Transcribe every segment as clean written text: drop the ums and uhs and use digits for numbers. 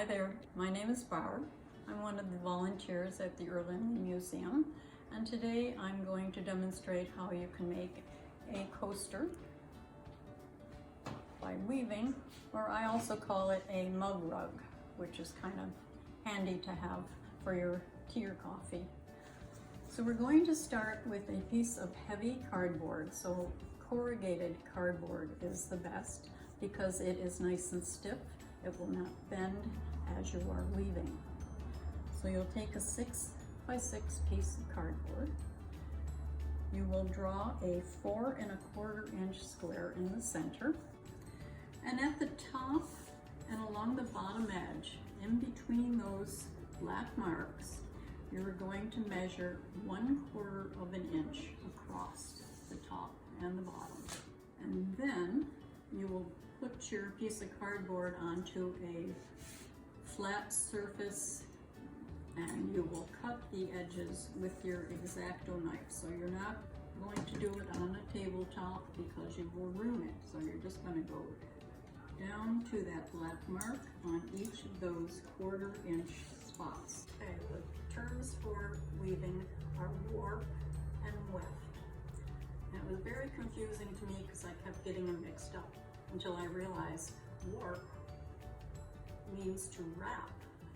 Hi there, my name is Barb. I'm one of the volunteers at the Erlenmeyer Museum, and today I'm going to demonstrate how you can make a coaster by weaving, or I also call it a mug rug, which is kind of handy to have for your tea or coffee. So we're going to start with a piece of heavy cardboard. So corrugated cardboard is the best because it is nice and stiff. It will not bend as you are weaving. So you'll take a 6 by 6 piece of cardboard. You will draw a 4 1/4 inch square in the center. And at the top and along the bottom edge, in between those black marks, you're going to measure 1/4 of an inch across the top and the bottom. And then you will put your piece of cardboard onto a flat surface and you will cut the edges with your exacto knife. So you're not going to do it on a tabletop because you will ruin it. So you're just going to go down to that black mark on each of those 1/4 inch spots. Okay, the terms for weaving are warp and weft. And it was very confusing to me because I kept getting them mixed up until I realized warp means to wrap,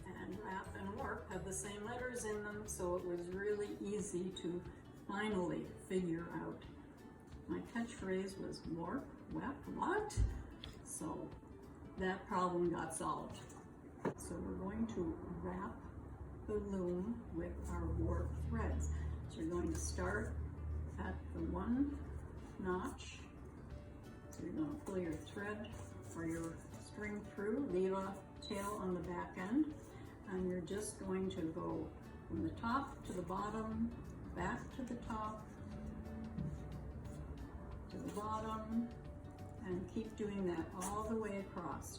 and wrap and warp have the same letters in them, so it was really easy to finally figure out. My catchphrase was warp, weft, what? So that problem got solved. So we're going to wrap the loom with our warp threads. So you're going to start at the 1 notch. So you're going to pull your thread or your string through, leave a tail on the back end, and you're just going to go from the top to the bottom, back to the top, to the bottom, and keep doing that all the way across.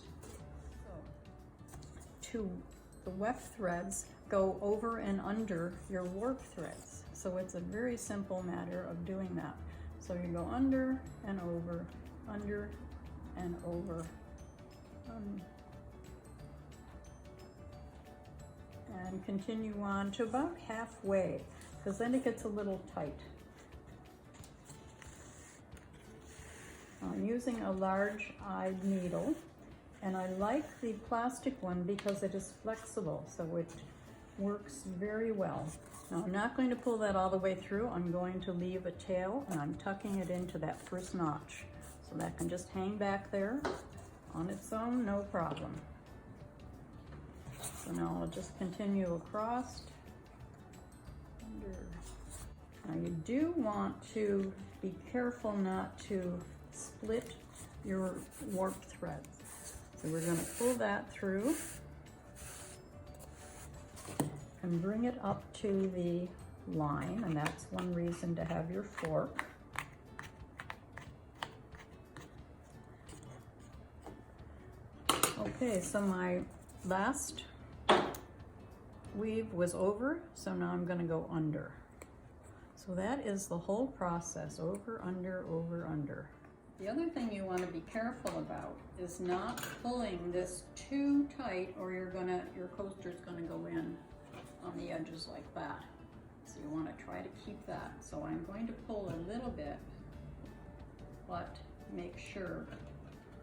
So, the weft threads go over and under your warp threads. So it's a very simple matter of doing that. So you go under and over, under and over, and continue on to about halfway, because then it gets a little tight. I'm using a large-eyed needle, and I like the plastic one because it is flexible, so it works very well. Now I'm not going to pull that all the way through. I'm going to leave a tail, and I'm tucking it into that first notch. So that can just hang back there on its own, no problem. So now I'll just continue across. Under. Now you do want to be careful not to split your warp threads. So we're going to pull that through and bring it up to the line, and that's one reason to have your fork. Okay, so my last weave was over, so now I'm going to go under. So that is the whole process, over, under, over, under. The other thing you want to be careful about is not pulling this too tight, or your coaster's going to go in on the edges like that. So you want to try to keep that. So I'm going to pull a little bit, but make sure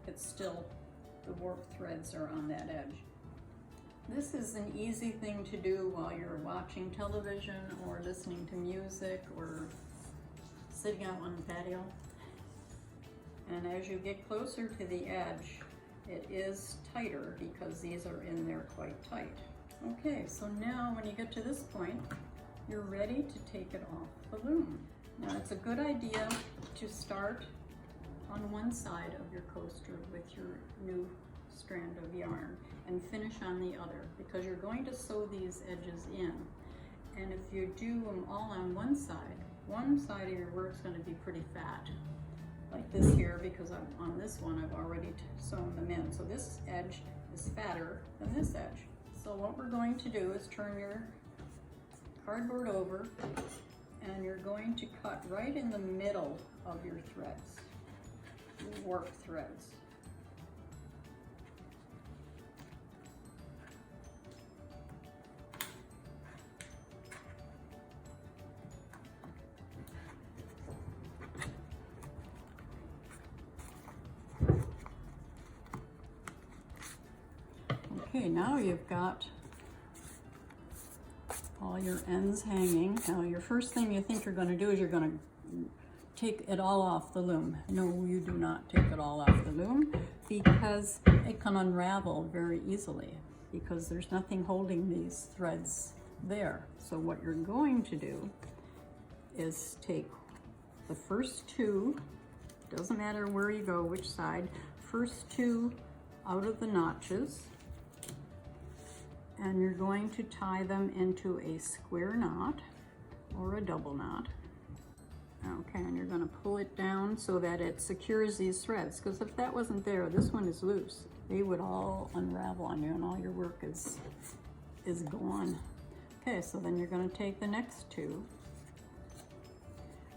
it's still, the warp threads are on that edge. This is an easy thing to do while you're watching television or listening to music or sitting out on the patio. And as you get closer to the edge, it is tighter because these are in there quite tight. Okay, so now when you get to this point, you're ready to take it off the loom. Now it's a good idea to start on one side of your coaster with your new strand of yarn and finish on the other, because you're going to sew these edges in. And if you do them all on one side of your work is going to be pretty fat, like this here, because on this one I've already sewn them in. So this edge is fatter than this edge. So what we're going to do is turn your cardboard over, and you're going to cut right in the middle of your threads, your warp threads. Okay, now you've got all your ends hanging. Now your first thing you think you're going to do is you're going to take it all off the loom. No, you do not take it all off the loom because it can unravel very easily because there's nothing holding these threads there. So what you're going to do is take the first two, doesn't matter where you go, which side, first two out of the notches, and you're going to tie them into a square knot or a double knot. Okay, and you're going to pull it down so that it secures these threads, because if that wasn't there, this one is loose, they would all unravel on you and all your work is gone. Okay, so then you're going to take the next two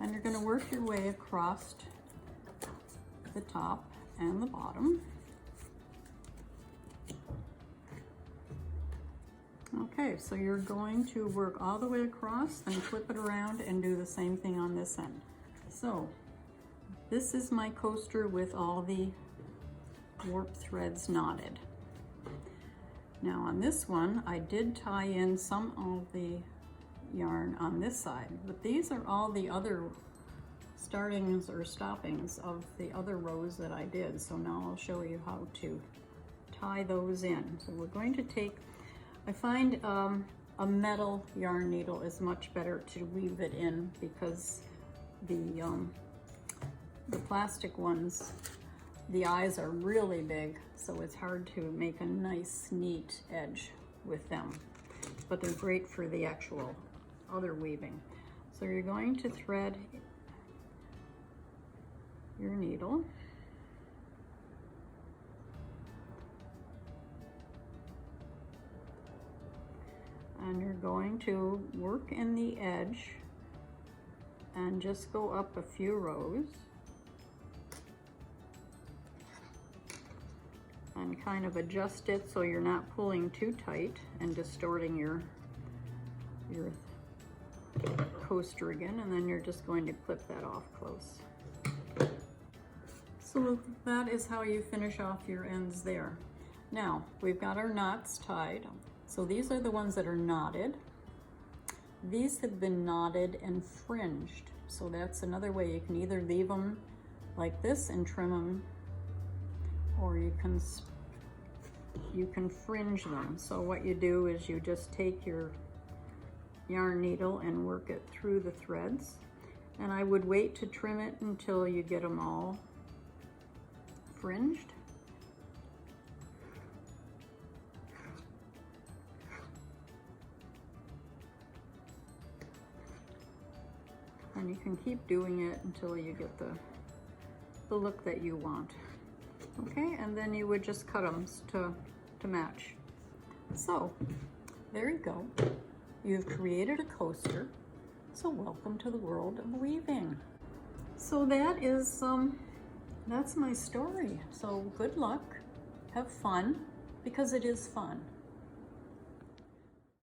and you're going to work your way across the top and the bottom. Okay, so you're going to work all the way across and flip it around and do the same thing on this end. So this is my coaster with all the warp threads knotted. Now on this one, I did tie in some of the yarn on this side, but these are all the other startings or stoppings of the other rows that I did. So now I'll show you how to tie those in. So we're going to take, I find a metal yarn needle is much better to weave it in because the plastic ones, the eyes are really big, so it's hard to make a nice, neat edge with them. But they're great for the actual other weaving. So you're going to thread your needle. And you're going to work in the edge and just go up a few rows and kind of adjust it so you're not pulling too tight and distorting your coaster again, and then you're just going to clip that off close. So that is how you finish off your ends there. Now we've got our knots tied. So these are the ones that are knotted. These have been knotted and fringed. So that's another way. You can either leave them like this and trim them, or you can fringe them. So what you do is you just take your yarn needle and work it through the threads. And I would wait to trim it until you get them all fringed. And you can keep doing it until you get the look that you want. Okay, and then you would just cut them to match. So there you go. You've created a coaster. So welcome to the world of weaving. So that is that's my story. So good luck, have fun, because it is fun.